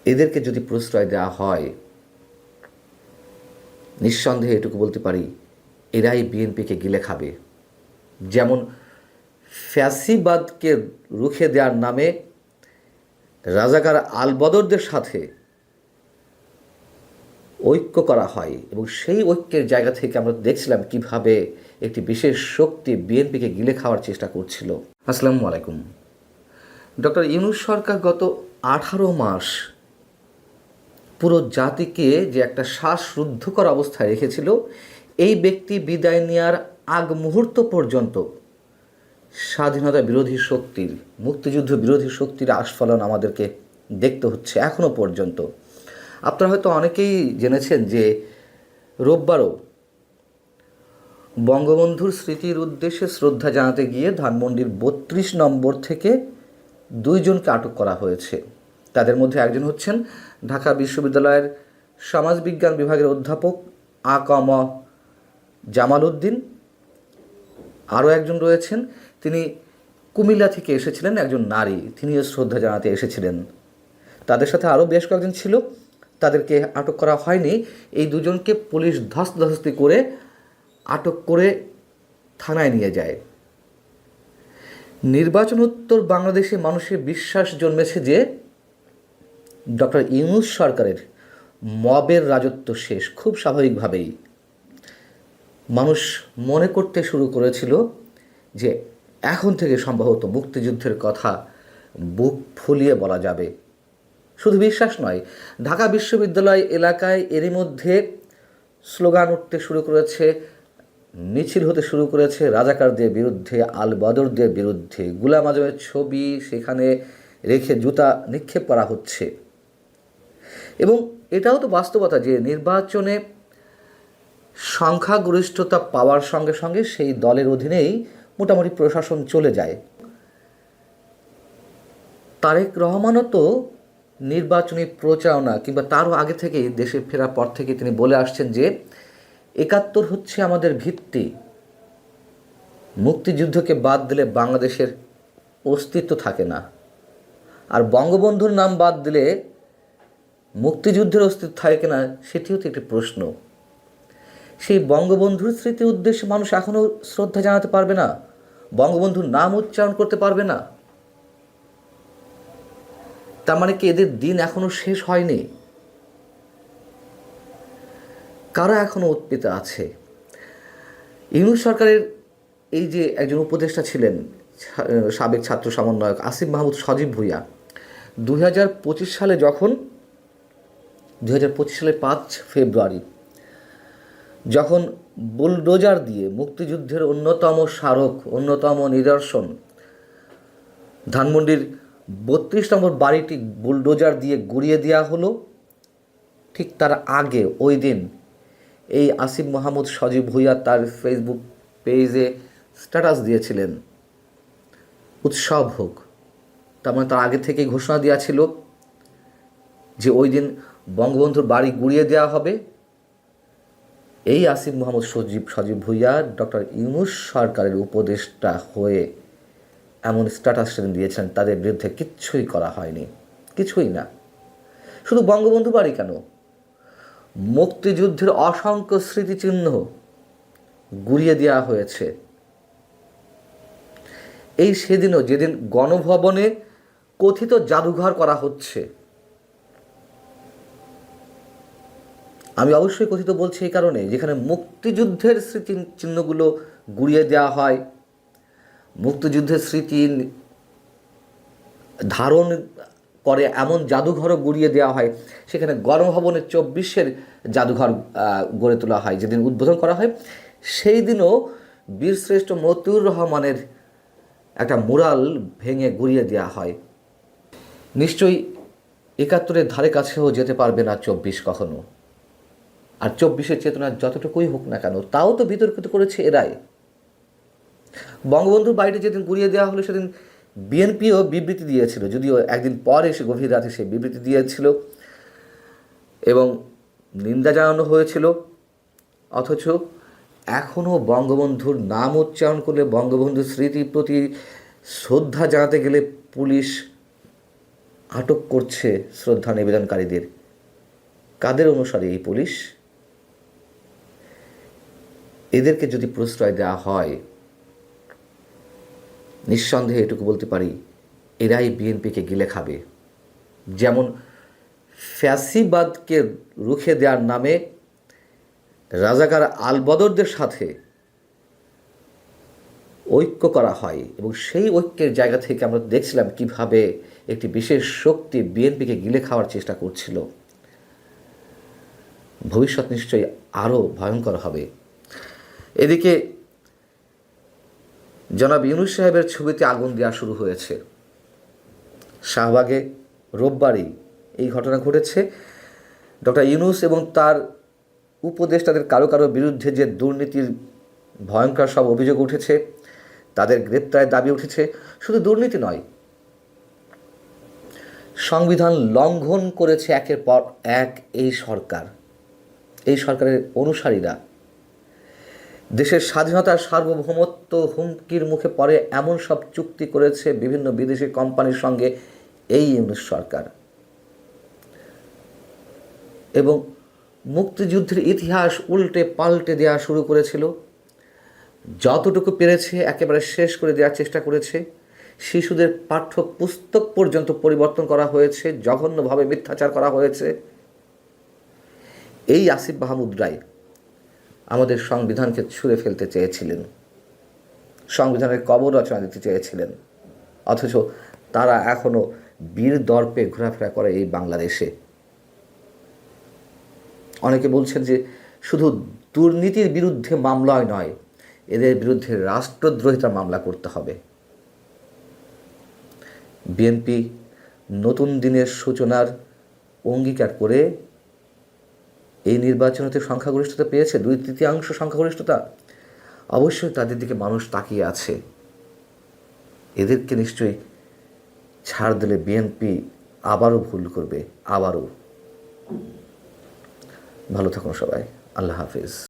এদেরকে যদি প্রশ্রয় দেওয়া হয়, নিঃসন্দেহে এটুকু বলতে পারি এরাই বিএনপিকে গিলে খাবে। যেমন ফ্যাসিবাদকে রুখে দেওয়ার নামে রাজাকার আলবদরদের সাথে ঐক্য করা হয়, এবং সেই ঐক্যের জায়গা থেকে আমরা দেখছিলাম কিভাবে একটি বিশেষ শক্তি বিএনপিকে গিলে খাওয়ার চেষ্টা করছিল। আসসালামু আলাইকুম। ডক্টর ইউনূস সরকার গত 18 মাস পুরো জাতিকে যে একটা শ্বাসরুদ্ধকর অবস্থায় রেখেছিল, এই ব্যক্তি বিদায় নেওয়ার আগ মুহূর্ত পর্যন্ত স্বাধীনতা বিরোধী শক্তির, মুক্তিযুদ্ধ বিরোধী শক্তির আস্ফালন আমাদেরকে দেখতে হচ্ছে এখনও পর্যন্ত। আপনারা হয়তো অনেকেই জেনেছেন যে রোববারও বঙ্গবন্ধুর স্মৃতির উদ্দেশ্যে শ্রদ্ধা জানাতে গিয়ে ধানমন্ডির 32 নম্বর থেকে 2 জনকে আটক করা হয়েছে। তাদের মধ্যে একজন হচ্ছেন ঢাকা বিশ্ববিদ্যালয়ের সমাজবিজ্ঞান বিভাগের অধ্যাপক আ.ক.ম জামাল উদ্দিন। আরও একজন রয়েছেন, তিনি কুমিল্লা থেকে এসেছিলেন, একজন নারী, তিনিও শ্রদ্ধা জানাতে এসেছিলেন। তাদের সাথে আরও বেশ কয়েকজন ছিল, তাদেরকে আটক করা হয়নি। এই 2 জনকে পুলিশ ধস্তাধস্তি করে আটক করে থানায় নিয়ে যায়। নির্বাচনোত্তর বাংলাদেশে মানুষের বিশ্বাস জন্মেছে যে ডক্টর ইউনূস সরকারের মবের রাজত্ব শেষ। খুব স্বাভাবিকভাবেই মানুষ মনে করতে শুরু করেছিল যে এখন থেকে সম্ভবত মুক্তিযুদ্ধের কথা বুক ফুলিয়ে বলা যাবে। শুধু বিশ্বাস নয়, ঢাকা বিশ্ববিদ্যালয় এলাকায় এরই মধ্যে স্লোগান উঠতে শুরু করেছে, মিছিল হতে শুরু করেছে রাজাকারদের বিরুদ্ধে, আল বদরদের বিরুদ্ধে। গোলাম আজমের ছবি সেখানে রেখে জুতা নিক্ষেপ করা হচ্ছে। এবং এটাও তো বাস্তবতা যে নির্বাচনে সংখ্যাগরিষ্ঠতা পাওয়ার সঙ্গে সঙ্গে সেই দলের অধীনেই মোটামুটি প্রশাসন চলে যায়। তারেক রহমানও তো নির্বাচনী প্রচারণা কিংবা তারও আগে থেকেই দেশে ফেরার পর থেকে তিনি বলে আসছেন যে 71 হচ্ছে আমাদের ভিত্তি, মুক্তিযুদ্ধকে বাদ দিলে বাংলাদেশের অস্তিত্ব থাকে না, আর বঙ্গবন্ধুর নাম বাদ দিলে মুক্তিযুদ্ধের অস্তিত্ব থাকে না, সেটিও তো একটি প্রশ্ন। সেই বঙ্গবন্ধুর স্মৃতি উদ্দেশ্যে মানুষ এখনও শ্রদ্ধা জানাতে পারবে না, বঙ্গবন্ধুর নাম উচ্চারণ করতে পারবে না। তার মানে কি এদের দিন এখনও শেষ হয়নি? কারা এখনও উৎপীড়িত আছে? ইউনূস সরকারের এই যে একজন উপদেষ্টা ছিলেন, সাবেক ছাত্র সমন্বয়ক আসিফ মাহমুদ সজীব ভুঁইয়া, 2025 সালে যখন 2025 সালের 5 ফেব্রুয়ারি যখন বুলডোজার দিয়ে মুক্তিযুদ্ধের অন্যতম স্মারক, অন্যতম নিদর্শন ধানমন্ডির 32 নম্বর বাড়িটি বুলডোজার দিয়ে গুড়িয়ে দেওয়া হলো, ঠিক তার আগে ওই দিন এই আসিফ মাহমুদ সজীব ভুঁইয়া তার ফেসবুক পেজে স্ট্যাটাস দিয়েছিলেন উৎসব হোক। তার মানে তার আগে থেকেই ঘোষণা দেওয়া ছিল যে ওই দিন বঙ্গবন্ধুর বাড়ি গুড়িয়ে দেওয়া হবে। এই আসিফ মাহমুদ সজীব ভুঁইয়া ডক্টর ইউনূস সরকারের উপদেষ্টা হয়ে এমন স্ট্যাটাস সেদিন দিয়েছেন, তাদের বিরুদ্ধে কিচ্ছুই করা হয়নি, কিছুই না। শুধু বঙ্গবন্ধু বাড়ি কেন, মুক্তিযুদ্ধের অসংখ্য স্মৃতিচিহ্ন গুড়িয়ে দেওয়া হয়েছে। এই সেদিনও যেদিন গণভবনে কথিত জাদুঘর করা হচ্ছে, আমি অবশ্যই কথিত বলছি এই কারণে যেখানে মুক্তিযুদ্ধের স্মৃতিচিহ্নগুলো গুড়িয়ে দেওয়া হয়, মুক্তিযুদ্ধের স্মৃতি ধারণ করে এমন জাদুঘরও গুড়িয়ে দেওয়া হয়, সেখানে গণভবনে 24-এর জাদুঘর গড়ে তোলা হয়। যেদিন উদ্বোধন করা হয় সেই দিনও বীরশ্রেষ্ঠ মতিউর রহমানের একটা মুরাল ভেঙে গুড়িয়ে দেওয়া হয়। নিশ্চয়ই 71-এর ধারে কাছেও যেতে পারবে না 24 কখনো। আর 24-এর চেতনা যতটুকুই হোক না কেন, তাও তো বিতর্কিত করেছে এরাই। বঙ্গবন্ধুর বাড়িটি যেদিন গুড়িয়ে দেওয়া হলো সেদিন বিএনপিও বিবৃতি দিয়েছিল, যদিও একদিন পর এসে গভীর রাতে সে বিবৃতি দিয়েছিল এবং নিন্দা জানানো হয়েছিল। অথচ এখনও বঙ্গবন্ধুর নাম উচ্চারণ করলে, বঙ্গবন্ধুর স্মৃতির প্রতি শ্রদ্ধা জানাতে গেলে পুলিশ আটক করছে শ্রদ্ধা নিবেদনকারীদের। কাদের অনুসারে এই পুলিশ? এদেরকে যদি প্রশ্রয় দেওয়া হয়, নিঃসন্দেহে এটুকু বলতে পারি, এরাই বিএনপিকে গিলে খাবে। যেমন ফ্যাসিবাদকে রুখে দেওয়ার নামে রাজাকার আলবদরদের সাথে ঐক্য করা হয়, এবং সেই ঐক্যের জায়গা থেকে আমরা দেখছিলাম কিভাবে একটি বিশেষ শক্তি বিএনপিকে গিলে খাওয়ার চেষ্টা করছিল। ভবিষ্যৎ নিশ্চয়ই আরও ভয়ঙ্কর হবে। এদিকে জনাব ইউনূস সাহেবের ছবিতে আগুন দেওয়া শুরু হয়েছে। শাহবাগে রোববারই এই ঘটনা ঘটেছে। ডক্টর ইউনূস এবং তার উপদেষ্টাদের কারো কারো বিরুদ্ধে যে দুর্নীতির ভয়ঙ্কর সব অভিযোগ উঠেছে, তাদের গ্রেপ্তারের দাবি উঠেছে। শুধু দুর্নীতি নয়, সংবিধান লঙ্ঘন করেছে একের পর এক এই সরকার, এই সরকারের অনুসারীরা। দেশের স্বাধীনতার সার্বভৌমত্ব হুমকির মুখে পড়ে এমন সব চুক্তি করেছে বিভিন্ন বিদেশি কোম্পানির সঙ্গে এই ইউনূস সরকার। এবং মুক্তিযুদ্ধের ইতিহাস উল্টে পাল্টে দেওয়া শুরু করেছিল। যতটুকু পেরেছে একেবারে শেষ করে দেওয়ার চেষ্টা করেছে। শিশুদের পাঠ্যপুস্তক পর্যন্ত পরিবর্তন করা হয়েছে, জঘন্যভাবে মিথ্যাচার করা হয়েছে। এই আসিফ মাহমুদ রায় আমাদের সংবিধানকে ছুঁড়ে ফেলতে চেয়েছিলেন, সংবিধানের কবর রচনা দিতে চেয়েছিলেন, অথচ তারা এখনও বীর দর্পে ঘোরাফেরা করে এই বাংলাদেশে। অনেকে বলছেন যে শুধু দুর্নীতির বিরুদ্ধে মামলায় নয়, এদের বিরুদ্ধে রাষ্ট্রদ্রোহিতার মামলা করতে হবে। বিএনপি নতুন দিনের সূচনার অঙ্গীকার করে এই নির্বাচনেতে সংখ্যাগরিষ্ঠতা পেয়েছে, 2/3 সংখ্যাগরিষ্ঠতা। অবশ্যই তাদের দিকে মানুষ তাকিয়ে আছে। এদেরকে নিশ্চয়ই ছাড় দিলে বিএনপি আবারও ভুল করবে, আবারও। ভালো থাকুন সবাই। আল্লাহ হাফিজ।